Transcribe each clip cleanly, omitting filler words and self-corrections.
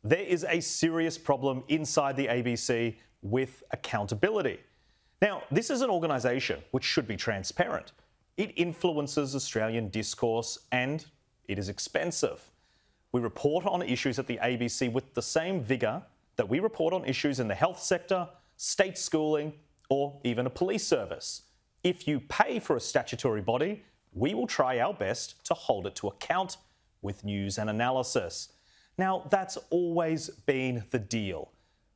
there is a serious problem inside the ABC with accountability. Now, this is an organisation which should be transparent. It influences Australian discourse and it is expensive. We report on issues at the ABC with the same vigour that we report on issues in the health sector, state schooling, or even a police service. If you pay for a statutory body, we will try our best to hold it to account with news and analysis. Now, that's always been the deal.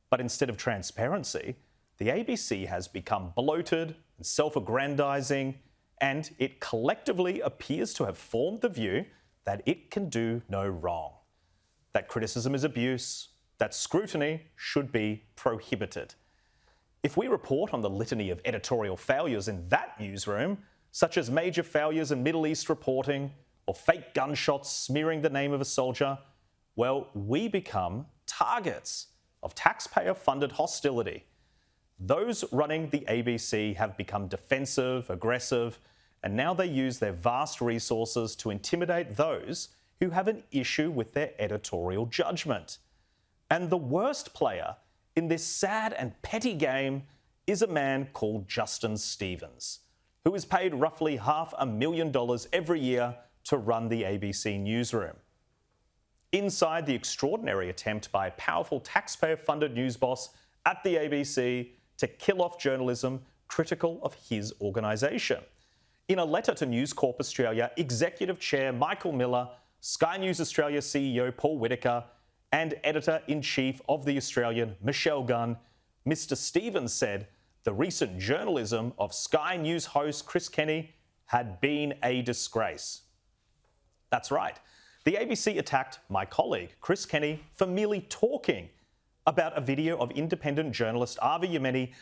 But instead of transparency, the ABC has become bloated and self-aggrandising, and it collectively appears to have formed the view that it can do no wrong, that criticism is abuse, that scrutiny should be prohibited. If we report on the litany of editorial failures in that newsroom, such as major failures in Middle East reporting or fake gunshots smearing the name of a soldier, well, we become targets of taxpayer-funded hostility. Those running the ABC have become defensive, aggressive, and now they use their vast resources to intimidate those who have an issue with their editorial judgment. And the worst player in this sad and petty game is a man called Justin Stevens, who is paid roughly $500,000 every year to run the ABC newsroom. Inside the extraordinary attempt by a powerful taxpayer-funded news boss at the ABC to kill off journalism critical of his organisation. In a letter to News Corp Australia, Executive Chair Michael Miller, Sky News Australia CEO Paul Whittaker, and Editor-in-Chief of The Australian, Michelle Gunn, Mr. Stevens said the recent journalism of Sky News host Chris Kenny had been a disgrace. That's right. The ABC attacked my colleague, Chris Kenny, for merely talking about a video of independent journalist Avi Yemeni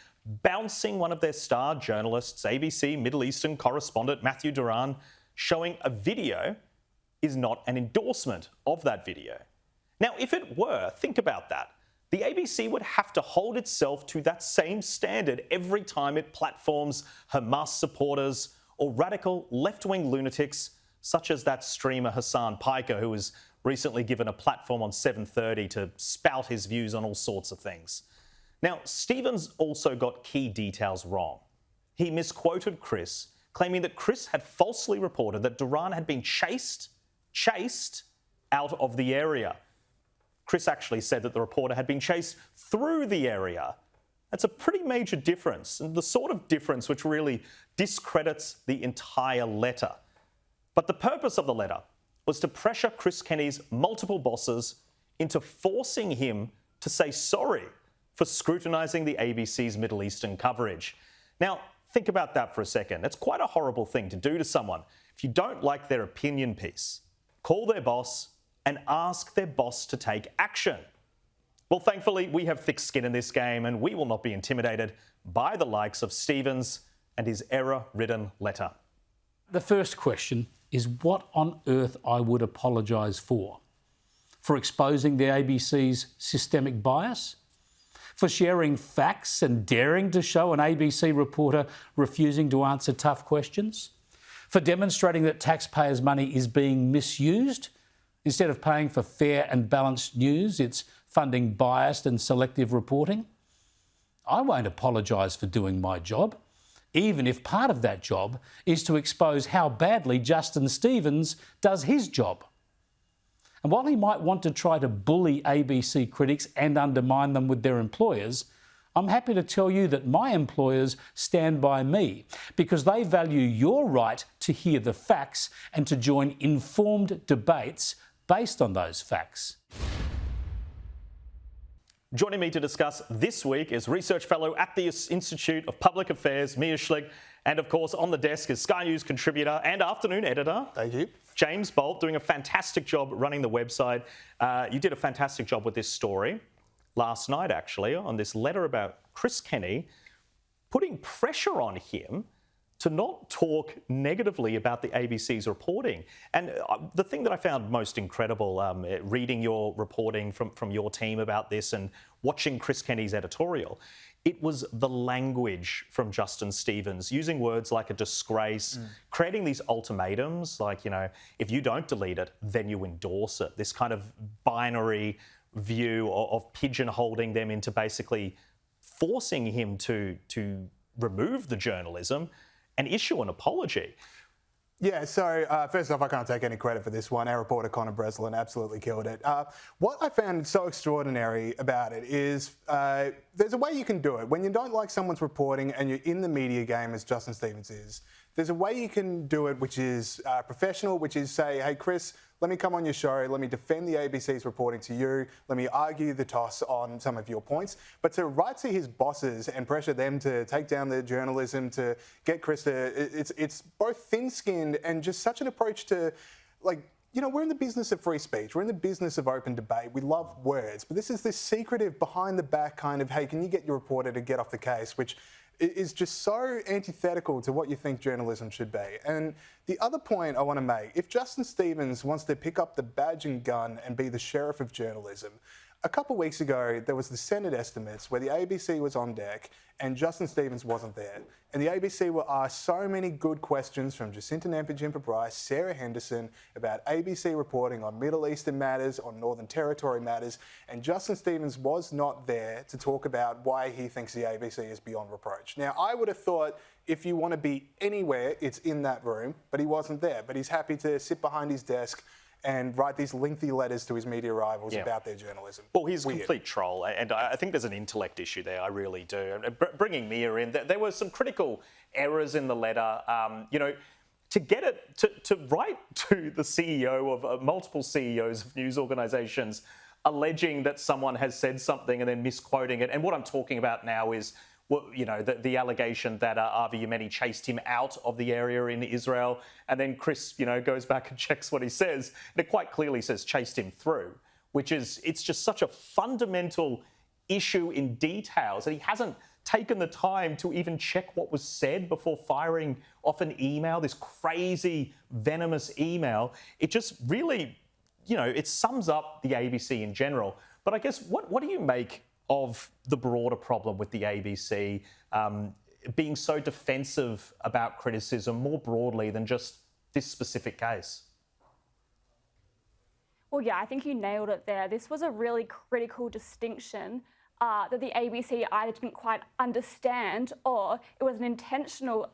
bouncing one of their star journalists, ABC Middle Eastern correspondent Matthew Duran, showing a video is not an endorsement of that video. Now, if it were, think about that. The ABC would have to hold itself to that same standard every time it platforms Hamas supporters or radical left-wing lunatics such as that streamer Hassan Piker, who was recently given a platform on 7:30 to spout his views on all sorts of things. Now, Stevens also got key details wrong. He misquoted Chris, claiming that Chris had falsely reported that Duran had been chased out of the area. Chris actually said that the reporter had been chased through the area. That's a pretty major difference, and the sort of difference which really discredits the entire letter. But the purpose of the letter was to pressure Chris Kenny's multiple bosses into forcing him to say sorry for scrutinising the ABC's Middle Eastern coverage. Now, think about that for a second. It's quite a horrible thing to do to someone. If you don't like their opinion piece, call their boss and ask their boss to take action. Well, thankfully, we have thick skin in this game and we will not be intimidated by the likes of Stevens and his error-ridden letter. The first question is what on earth I would apologise for? For exposing the ABC's systemic bias? For sharing facts and daring to show an ABC reporter refusing to answer tough questions? For demonstrating that taxpayers' money is being misused? Instead of paying for fair and balanced news, it's funding biased and selective reporting? I won't apologise for doing my job, even if part of that job is to expose how badly Justin Stevens does his job. And while he might want to try to bully ABC critics and undermine them with their employers, I'm happy to tell you that my employers stand by me because they value your right to hear the facts and to join informed debates based on those facts. Joining me to discuss this week is Research Fellow at the Institute of Public Affairs, Mia Schlick, and of course on the desk is Sky News contributor and afternoon editor. Thank you. James Bolt, doing a fantastic job running the website. You did a fantastic job with this story last night, actually, on this letter about Chris Kenny, putting pressure on him to not talk negatively about the ABC's reporting. And the thing that I found most incredible, reading your reporting from your team about this and watching Chris Kenny's editorial, it was the language from Justin Stevens, using words like a disgrace, creating these ultimatums, like, you know, if you don't delete it, then you endorse it. This kind of binary view of pigeonholing them into basically forcing him to remove the journalism and issue an apology. Yeah, so first off, I can't take any credit for this one. Our reporter, Connor Breslin, absolutely killed it. What I found so extraordinary about it is there's a way you can do it. When you don't like someone's reporting and you're in the media game, as Justin Stevens is, there's a way you can do it which is professional, which is say, hey, Chris, let me come on your show, let me defend the ABC's reporting to you, let me argue the toss on some of your points. But to write to his bosses and pressure them to take down the journalism, to get Chris to, it's both thin-skinned and just such an approach to, like, you know, we're in the business of free speech. We're in the business of open debate. We love words. But this is this secretive, behind-the-back kind of, hey, can you get your reporter to get off the case, which is just so antithetical to what you think journalism should be. And the other point I want to make, if Justin Stevens wants to pick up the badge and gun and be the sheriff of journalism, a couple of weeks ago, there was the Senate estimates where the ABC was on deck and Justin Stevens wasn't there. And the ABC were asked so many good questions from Jacinta Nampijinpa-Price, Sarah Henderson, about ABC reporting on Middle Eastern matters, on Northern Territory matters, and Justin Stevens was not there to talk about why he thinks the ABC is beyond reproach. Now, I would have thought if you want to be anywhere, it's in that room, but he wasn't there. But he's happy to sit behind his desk and write these lengthy letters to his media rivals about their journalism. Well, he's a complete troll, and I think there's an intellect issue there, I really do. And bringing Mia in, there were some critical errors in the letter. You know, to get it, to write to the CEO of multiple CEOs of news organisations alleging that someone has said something and then misquoting it. And what I'm talking about now is, well, you know, the allegation that Avi Yemeni chased him out of the area in Israel, and then Chris, you know, goes back and checks what he says, and it quite clearly says chased him through, which is, it's just such a fundamental issue in details, and he hasn't taken the time to even check what was said before firing off an email, this crazy, venomous email. It just really, you know, it sums up the ABC in general. But I guess, what do you make of the broader problem with the ABC being so defensive about criticism more broadly than just this specific case? Well, yeah, I think you nailed it there. This was a really critical distinction that the ABC either didn't quite understand or it was an intentional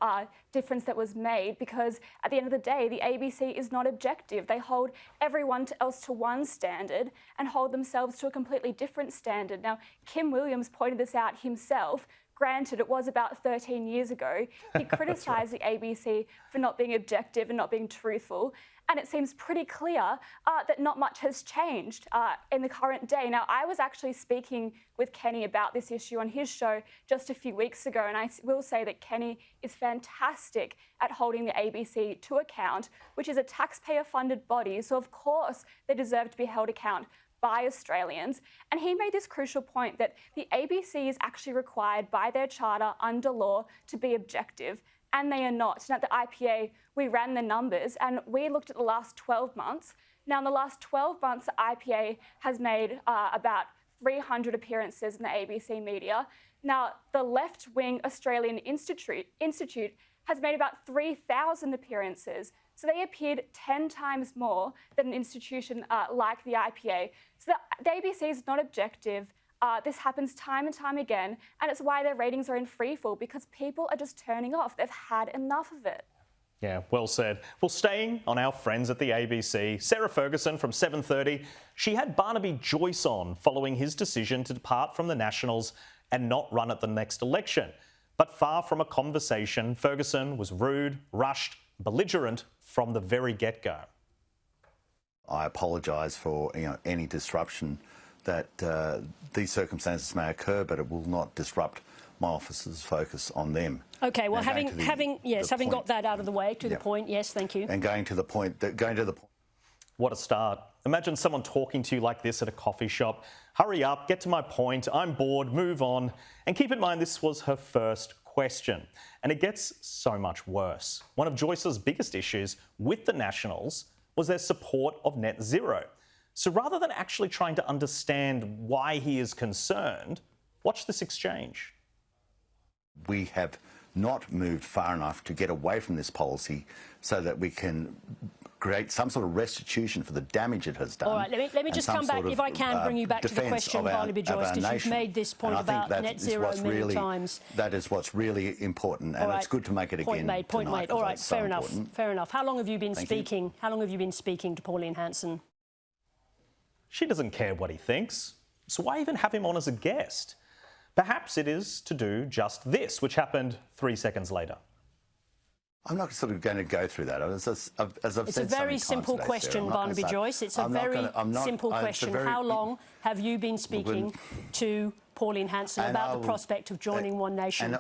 difference that was made, because at the end of the day, the ABC is not objective. They hold everyone else to one standard and hold themselves to a completely different standard. Now, Kim Williams pointed this out himself. Granted, it was about 13 years ago. He criticised the ABC for not being objective and not being truthful. And it seems pretty clear that not much has changed in the current day. Now, I was actually speaking with Kenny about this issue on his show just a few weeks ago, and I will say that Kenny is fantastic at holding the ABC to account, which is a taxpayer-funded body, so of course they deserve to be held account by Australians. And he made this crucial point that the ABC is actually required by their charter under law to be objective, and they are not. And at the IPA, we ran the numbers and we looked at the last 12 months. Now, in the last 12 months, the IPA has made about 300 appearances in the ABC media. Now, the left-wing Australian Institute has made about 3,000 appearances. So they appeared 10 times more than an institution like the IPA. So the ABC is not objective. This happens time and time again, and it's why their ratings are in freefall, because people are just turning off. They've had enough of it. Yeah, well said. Well, staying on our friends at the ABC, Sarah Ferguson from 7:30, she had Barnaby Joyce on following his decision to depart from the Nationals and not run at the next election. But far from a conversation, Ferguson was rude, rushed, belligerent from the very get-go. I apologise for any disruption that these circumstances may occur, but it will not disrupt my office's focus on them. Okay, well, having got that out of the way, to the point, yes, thank you. And going to the point. What a start. Imagine someone talking to you like this at a coffee shop. Hurry up, get to my point, I'm bored, move on. And keep in mind, this was her first question. And it gets so much worse. One of Joyce's biggest issues with the Nationals was their support of net zero. So rather than actually trying to understand why he is concerned, watch this exchange. We have not moved far enough to get away from this policy so that we can create some sort of restitution for the damage it has done. All right, let me just come back, if I can, bring you back to the question, Barnaby Joyce, because you've made this point about net zero many times. That is what's really important, and it's good to make it again. Point made. All right, fair enough. Fair enough. How long have you been speaking? How long have you been speaking to Pauline Hanson? She doesn't care what he thinks, so why even have him on as a guest? Perhaps it is to do just this, which happened 3 seconds later. I'm not sort of going to go through that. As I've it's said a very simple question, Barnaby Joyce. It's a very simple question. How long have you been speaking to Pauline Hanson about the prospect of joining One Nation?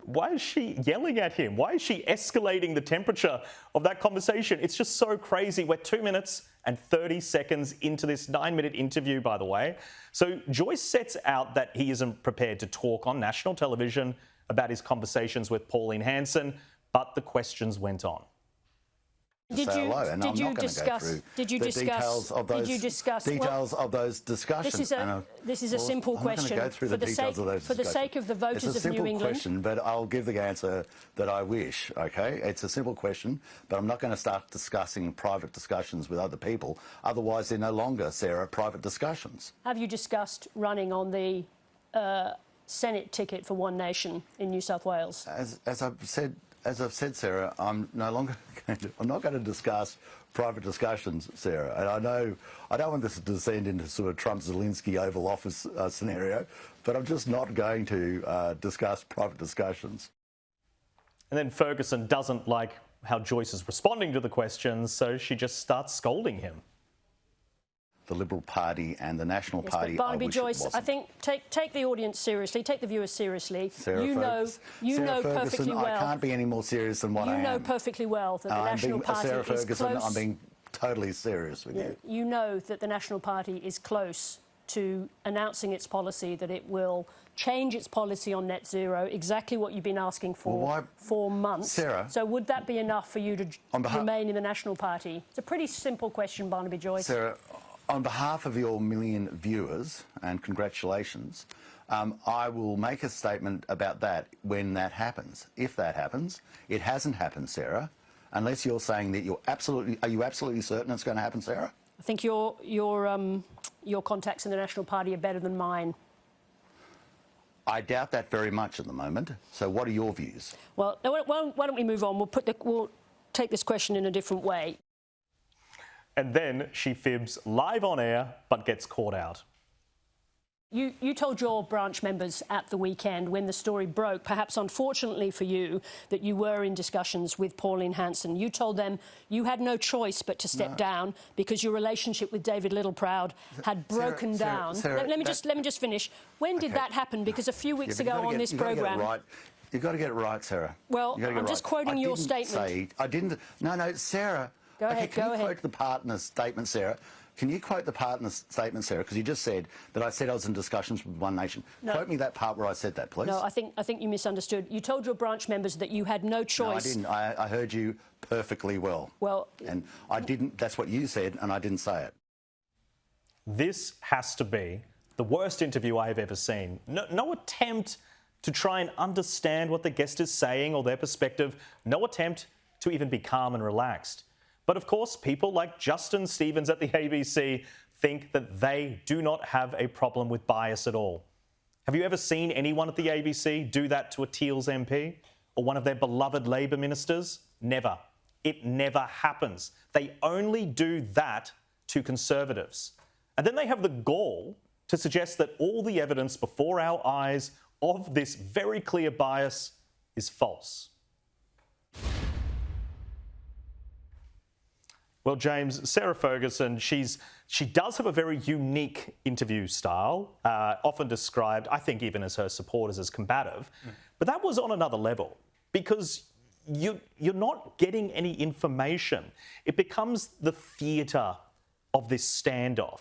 Why is she yelling at him? Why is she escalating the temperature of that conversation? It's just so crazy. We're 2 minutes and 30 seconds into this 9-minute interview, by the way. So Joyce sets out that he isn't prepared to talk on national television about his conversations with Pauline Hanson, but the questions went on. Did you discuss details of those discussions? This is a simple question. For the sake of the voters of New England. It's a simple question, but I'll give the answer that I wish, OK? It's a simple question, but I'm not going to start discussing private discussions with other people. Otherwise, they're no longer, Sarah, private discussions. Have you discussed running on the Senate ticket for One Nation in New South Wales? As I've said, Sarah, I'm not going to discuss private discussions, Sarah. And I don't want this to descend into sort of Trump-Zelensky Oval Office scenario, but I'm just not going to discuss private discussions. And then Ferguson doesn't like how Joyce is responding to the questions, so she just starts scolding him. The Liberal Party and the National Party. But Barnaby Joyce, I think take the audience seriously, take the viewers seriously. You know perfectly well. I can't be any more serious than what I am. You know perfectly well that the National Party Sarah Ferguson, is close. I'm being totally serious with you. You know that the National Party is close to announcing its policy, that it will change its policy on net zero, exactly what you've been asking for 4 months. Sarah, so would that be enough for you to remain in the National Party? It's a pretty simple question, Barnaby Joyce. Sarah, on behalf of your million viewers, and congratulations, I will make a statement about that when that happens. If that happens, it hasn't happened, Sarah, unless you're saying that are you absolutely certain it's going to happen, Sarah? I think your contacts in the National Party are better than mine. I doubt that very much at the moment. So what are your views? Well, why don't we move on? We'll take this question in a different way. And then she fibs live on air, but gets caught out. You told your branch members at the weekend, when the story broke, perhaps unfortunately for you, that you were in discussions with Pauline Hanson. You told them you had no choice but to step down because your relationship with David Littleproud had broken down. Sarah, let me just finish. When did that happen? Because a few weeks ago on this programme... You've got to get it right, Sarah. Well, I'm just quoting your statement. No, Sarah... Go ahead. Can you quote the partner's statement, Sarah? Can you quote the partner's statement, Sarah? Because you just said that I said I was in discussions with One Nation. No. Quote me that part where I said that, please. No, I think you misunderstood. You told your branch members that you had no choice. No, I didn't. I heard you perfectly well. Well... And I didn't... That's what you said, and I didn't say it. This has to be the worst interview I have ever seen. No attempt to try and understand what the guest is saying or their perspective. No attempt to even be calm and relaxed. But of course, people like Justin Stevens at the ABC think that they do not have a problem with bias at all. Have you ever seen anyone at the ABC do that to a Teals MP or one of their beloved Labor ministers? Never. It never happens. They only do that to Conservatives. And then they have the gall to suggest that all the evidence before our eyes of this very clear bias is false. Well, James, Sarah Ferguson, she does have a very unique interview style, often described, I think, even as her supporters, as combative. But that was on another level because you're not getting any information. It becomes the theatre of this standoff.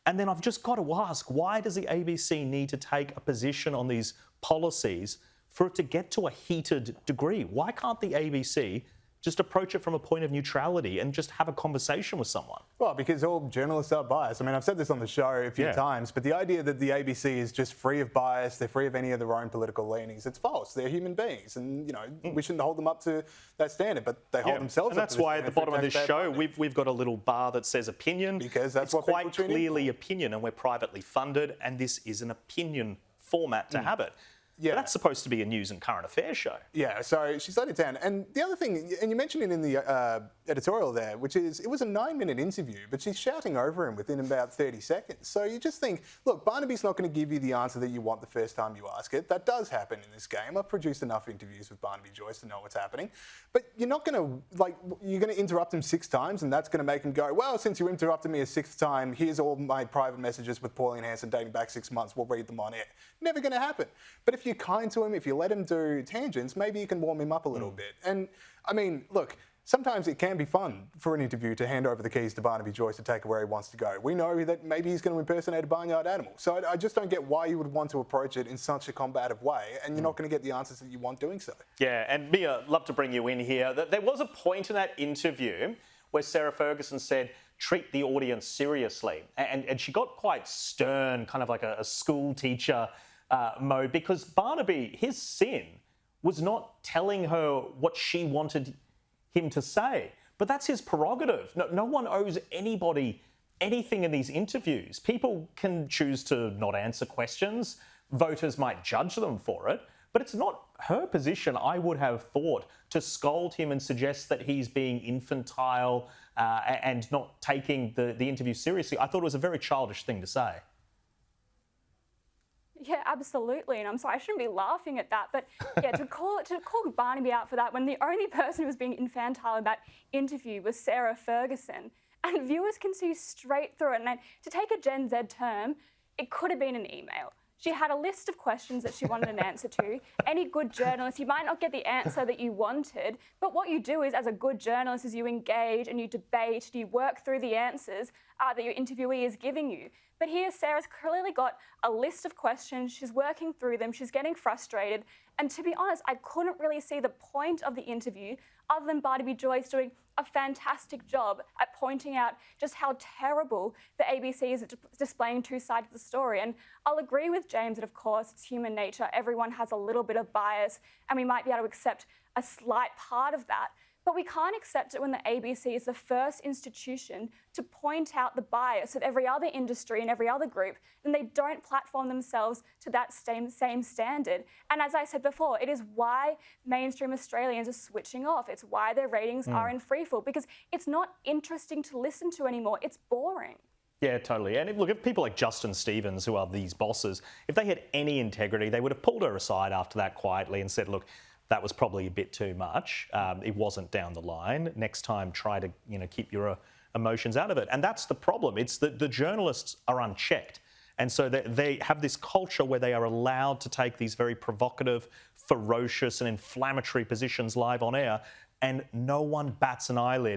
And then I've just got to ask, why does the ABC need to take a position on these policies for it to get to a heated degree? Why can't the ABC just approach it from a point of neutrality and just have a conversation with someone. Well, because all journalists are biased. I mean, I've said this on the show a few Yeah. times, but the idea that the ABC is just free of bias, they're free of any of their own political leanings, it's false. They're human beings, and we shouldn't hold them up to that standard, but they hold themselves and up that's to the why at the standard bottom of for this taxpayer show funding. we've got a little bar that says opinion, Because that's it's what people quite tune in clearly for. opinion, and we're privately funded, and this is an opinion format to have it. Yeah. But that's supposed to be a news and current affairs show. Yeah, so she's let it down. And the other thing, and you mentioned it in the editorial there, which is it was a 9-minute interview, but she's shouting over him within about 30 seconds. So you just think, look, Barnaby's not going to give you the answer that you want the first time you ask it. That does happen in this game. I've produced enough interviews with Barnaby Joyce to know what's happening. But you're not going to, you're going to interrupt him 6 times, and that's going to make him go, well, since you interrupted me a 6th time, here's all my private messages with Pauline Hanson dating back 6 months. We'll read them on air. Never going to happen. But if you're kind to him, if you let him do tangents, maybe you can warm him up a little bit. And I mean, look, sometimes it can be fun for an interview to hand over the keys to Barnaby Joyce to take her where he wants to go. We know that maybe he's going to impersonate a barnyard animal. So I just don't get why you would want to approach it in such a combative way, and you're not going to get the answers that you want doing so. Yeah, and Mia, love to bring you in here. There was a point in that interview where Sarah Ferguson said, treat the audience seriously. And she got quite stern, kind of like a school teacher mode, because Barnaby, his sin was not telling her what she wanted him to say. But that's his prerogative. No one owes anybody anything in these interviews. People can choose to not answer questions. Voters might judge them for it. But it's not her position, I would have thought, to scold him and suggest that he's being infantile and not taking the interview seriously. I thought it was a very childish thing to say. Yeah, absolutely. And I'm sorry, I shouldn't be laughing at that. But yeah, to call Barnaby out for that when the only person who was being infantile in that interview was Sarah Ferguson. And viewers can see straight through it. And to take a Gen Z term, it could have been an email. She had a list of questions that she wanted an answer to. Any good journalist, you might not get the answer that you wanted, but what you do is, as a good journalist, is you engage and you debate and you work through the answers that your interviewee is giving you. But here, Sarah's clearly got a list of questions. She's working through them. She's getting frustrated. And to be honest, I couldn't really see the point of the interview other than Barnaby Joyce doing a fantastic job at pointing out just how terrible the ABC is at displaying 2 sides of the story. And I'll agree with James that, of course, it's human nature. Everyone has a little bit of bias, and we might be able to accept a slight part of that. But we can't accept it when the ABC is the first institution to point out the bias of every other industry and every other group, and they don't platform themselves to that same standard. And as I said before, it is why mainstream Australians are switching off. It's why their ratings are in freefall, because it's not interesting to listen to anymore. It's boring. Yeah, totally. And look, if people like Justin Stevens, who are these bosses, if they had any integrity, they would have pulled her aside after that quietly and said, look, that was probably a bit too much. It wasn't down the line. Next time, try to keep your emotions out of it. And that's the problem. It's that the journalists are unchecked. And so they have this culture where they are allowed to take these very provocative, ferocious and inflammatory positions live on air, and no one bats an eyelid